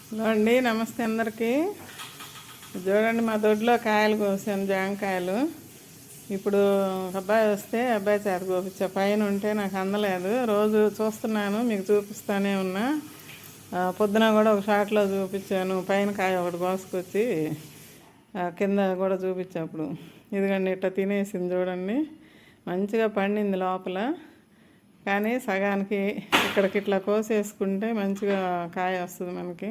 Hello అండి, నమస్తే అందరికీ. చూడండి, మా దొడ్లో కాయలు కోసాను, జాంకాయలు. ఇప్పుడు అబ్బాయి వస్తే అబ్బాయి చేత కోపించా. పైన ఉంటే నాకు అందలేదు. రోజు చూస్తున్నాను, మీకు చూపిస్తానే ఉన్నా. పొద్దున కూడా ఒక షాట్లో చూపించాను. పైన కాయ ఒకటి కోసుకొచ్చి కింద కూడా చూపించా. అప్పుడు ఇదిగండి ఇట్లా తినేసింది చూడండి. మంచిగా పండింది లోపల, కానీ సగానికి ఇక్కడికి ఇట్లా కోసేసుకుంటే మంచిగా కాయ వస్తుంది మనకి.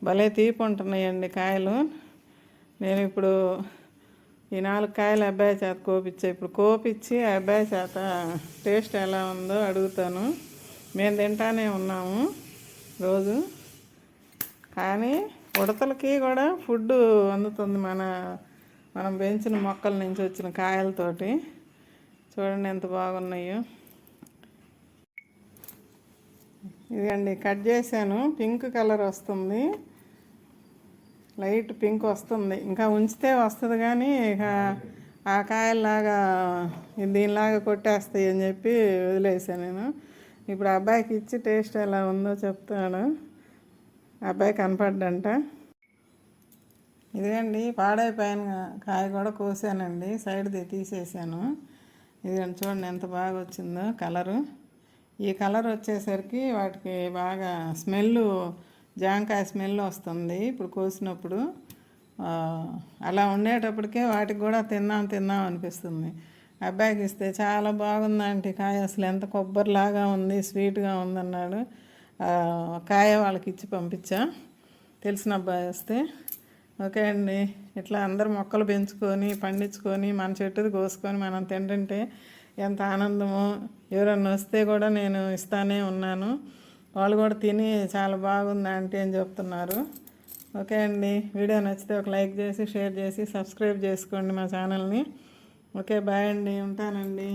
భలే తీపి ఉంటున్నాయండి కాయలు. నేను ఇప్పుడు ఈ 4 కాయలు అబ్బాయి చేత కోపించా. ఇప్పుడు కోపించి అబ్బాయి చేత టేస్ట్ ఎలా ఉందో అడుగుతాను. మేము తింటానే ఉన్నాము రోజు, కానీ ఉడతలకి కూడా ఫుడ్ అందుతుంది మనం పెంచిన మొక్కల నుంచి వచ్చిన కాయలతోటి. చూడండి ఎంత బాగున్నాయో. ఇదండి కట్ చేశాను, పింక్ కలర్ వస్తుంది, లైట్ పింక్ వస్తుంది. ఇంకా ఉంచితే వస్తుంది, కానీ ఇక ఆ కాయల్లాగా దీనిలాగా కొట్టేస్తాయి అని చెప్పి వదిలేసాను నేను. ఇప్పుడు అబ్బాయికి ఇచ్చి టేస్ట్ ఎలా ఉందో చెప్తాడు. అబ్బాయి కనపడ్డంట. ఇదిగండి పాడైపోయిన కాయ కూడా కోసానండి, సైడ్ది తీసేసాను. ఇదిగండి చూడండి ఎంత బాగా వచ్చిందో కలరు. ఈ కలర్ వచ్చేసరికి వాటికి బాగా స్మెల్, జాంకాయ స్మెల్ వస్తుంది ఇప్పుడు కోసినప్పుడు. అలా ఉండేటప్పటికే వాటికి కూడా తిందాం అనిపిస్తుంది. అబ్బాయికి ఇస్తే చాలా బాగుందంటే కాయ, అసలు ఎంత కొబ్బరిలాగా ఉంది, స్వీట్గా ఉందన్నాడు. కాయ వాళ్ళకి ఇచ్చి పంపించా, తెలిసిన అబ్బాయి వస్తే. ఓకే అండి, ఇట్లా అందరు మొక్కలు పెంచుకొని పండించుకొని మన చెట్టుది కోసుకొని మనం తింటుంటే ఎంత ఆనందమో. ఎవరన్నా వస్తే కూడా నేను ఇస్తానే ఉన్నాను. వాళ్ళు కూడా తిని చాలా బాగుంది ఆంటీ అని చెప్తున్నారు. ఓకే అండి, వీడియో నచ్చితే ఒక లైక్ చేసి, షేర్ చేసి, సబ్స్క్రైబ్ చేసుకోండి మా ఛానల్ని. ఓకే, బాయ్ అండి, ఉంటానండి.